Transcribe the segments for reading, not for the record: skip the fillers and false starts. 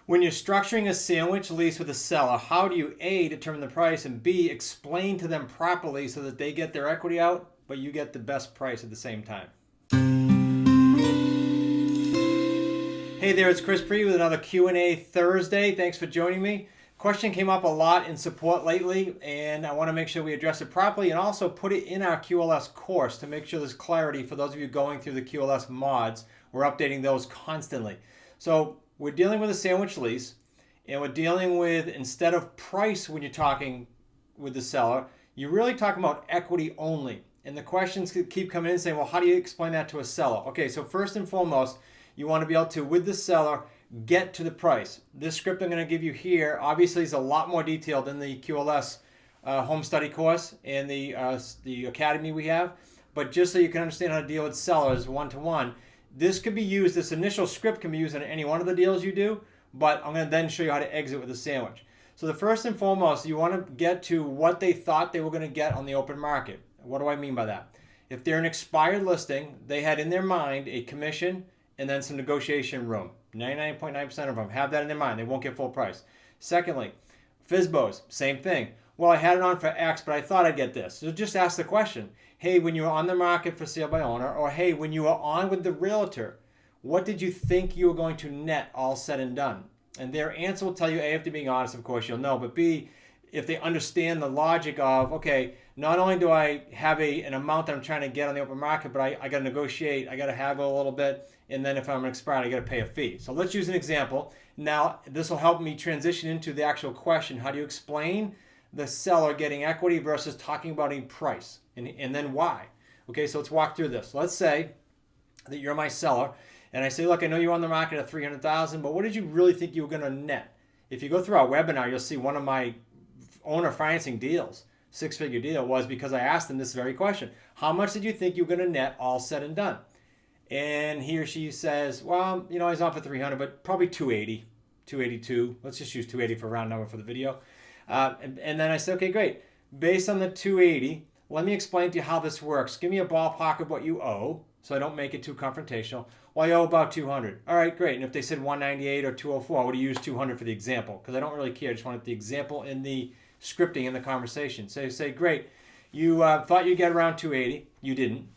When you're structuring a sandwich lease with a seller, how do you A, determine the price, and B, explain to them properly so that they get their equity out, but you get the best price at the same time? Hey there, it's Chris Pree with another Q&A Thursday. Thanks for joining me. Question came up a lot in support lately, and I want to make sure we address it properly and also put it in our QLS course to make sure there's clarity for those of you going through the QLS mods. We're updating those constantly. So we're dealing with a sandwich lease, and we're dealing with, instead of price when you're talking with the seller, you're really talking about equity only. And the questions keep coming in saying, well, how do you explain that to a seller? Okay, so first and foremost, you want to be able to, with the seller, get to the price. This script I'm going to give you here obviously is a lot more detailed than the QLS home study course and the academy we have. But just so you can understand how to deal with sellers one-to-one, this could be used, this initial script can be used in any one of the deals you do, but I'm going to then show you how to exit with a sandwich. So the first and foremost, you want to get to what they thought they were going to get on the open market. What do I mean by that? If they're an expired listing, they had in their mind a commission and then some negotiation room. 99.9% of them have that in their mind. They won't get full price. Secondly, FSBOs, same thing. Well, I had it on for X, but I thought I'd get this. So just ask the question. Hey, when you were on the market for sale by owner, or hey, when you were on with the realtor, what did you think you were going to net all said and done? And their answer will tell you, A, if they're being honest, of course you'll know, but B, if they understand the logic of, okay, not only do I have an amount that I'm trying to get on the open market, but I got to negotiate, I got to haggle a little bit, and then if I'm expired, I got to pay a fee. So let's use an example. Now, this will help me transition into the actual question. How do you explain the seller getting equity versus talking about a price, and then why? Okay, so let's walk through this. Let's say that you're my seller, and I say, look, I know you're on the market at $300,000, but what did you really think you were going to net? If you go through our webinar, you'll see one of my owner financing deals, six-figure deal, was because I asked them this very question. How much did you think you were going to net all said and done? And he or she says, well, you know, I was on for 300, but probably 280, 282. Let's just use 280 for a round number for the video. And then I said, okay, great. Based on the 280, let me explain to you how this works. Give me a ballpark of what you owe, so I don't make it too confrontational. Well, I owe about 200. All right, great. And if they said 198 or 204, I would have used 200 for the example, because I don't really care. I just wanted the example in the scripting in the conversation. So you say, great. You thought you'd get around 280. You didn't.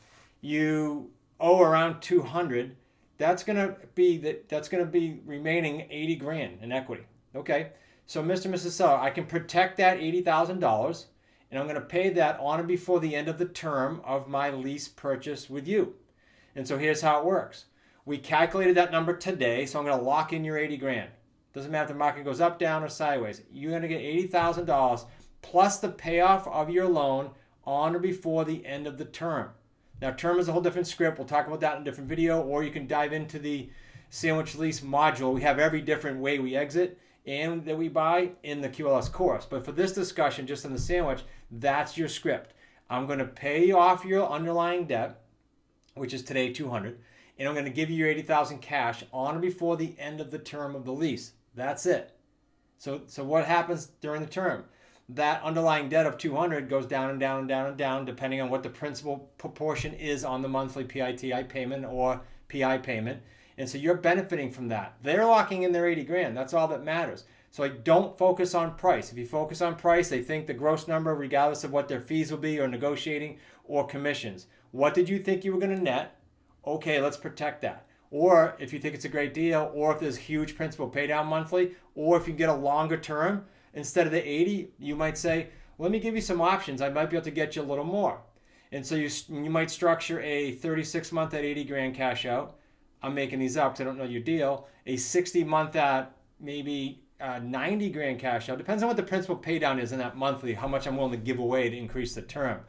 You owe around 200. That's gonna be remaining 80 grand in equity. Okay. So Mr. and Mrs. Seller, I can protect that $80,000, and I'm going to pay that on or before the end of the term of my lease purchase with you. And so here's how it works. We calculated that number today, so I'm going to lock in your 80 grand. Doesn't matter if the market goes up, down, or sideways. You're going to get $80,000 plus the payoff of your loan on or before the end of the term. Now, term is a whole different script. We'll talk about that in a different video, or you can dive into the sandwich lease module. We have every different way we exit and that we buy in the QLS course. But for this discussion, just in the sandwich, that's your script. I'm going to pay off your underlying debt, which is today 200, and I'm going to give you your 80,000 cash on or before the end of the term of the lease. That's it. So what happens during the term? That underlying debt of 200 goes down and down and down and down, depending on what the principal proportion is on the monthly PITI payment or PI payment. And so you're benefiting from that. They're locking in their 80 grand. That's all that matters. So I don't focus on price. If you focus on price, they think the gross number, regardless of what their fees will be or negotiating or commissions. What did you think you were going to net? Okay, let's protect that. Or if you think it's a great deal, or if there's huge principal pay down monthly, or if you get a longer term, instead of the 80, you might say, let me give you some options. I might be able to get you a little more. And so you might structure a 36-month at 80 grand cash out. I'm making these up because I don't know your deal. A 60-month at maybe 90 grand cash out. Depends on what the principal pay down is in that monthly, how much I'm willing to give away to increase the term.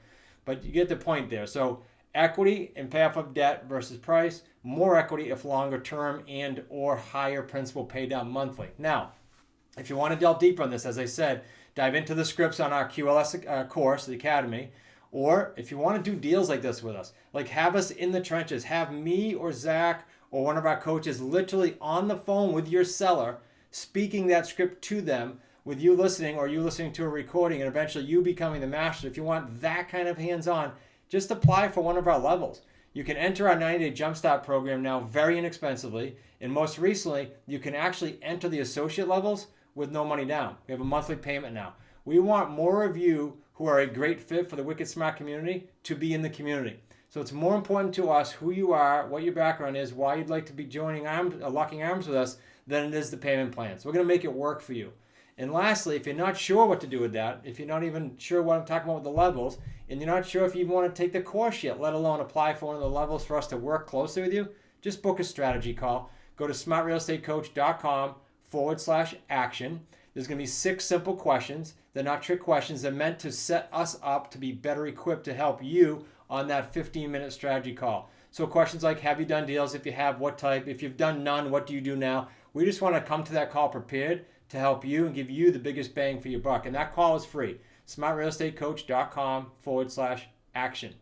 But you get the point there. So equity and payoff of debt versus price. More equity if longer term and or higher principal pay down monthly. Now, if you want to delve deeper on this, as I said, dive into the scripts on our QLS course, the Academy. Or if you want to do deals like this with us, like have us in the trenches, have me or Zach or one of our coaches literally on the phone with your seller, speaking that script to them, with you listening or you listening to a recording, and eventually you becoming the master. If you want that kind of hands-on, just apply for one of our levels. You can enter our 90-day Jumpstart program now very inexpensively. And most recently, you can actually enter the associate levels with no money down. We have a monthly payment now. We want more of you who are a great fit for the Wicked Smart community to be in the community. So it's more important to us who you are, what your background is, why you'd like to be joining locking arms with us than it is the payment plan. So we're going to make it work for you. And lastly, if you're not sure what to do with that, if you're not even sure what I'm talking about with the levels, and you're not sure if you even want to take the course yet, let alone apply for one of the levels for us to work closely with you, just book a strategy call. Go to smartrealestatecoach.com/action. There's going to be 6 simple questions. They're not trick questions. They're meant to set us up to be better equipped to help you on that 15-minute strategy call. So questions like, have you done deals? If you have, what type? If you've done none, what do you do now? We just want to come to that call prepared to help you and give you the biggest bang for your buck. And that call is free. smartrealestatecoach.com/action.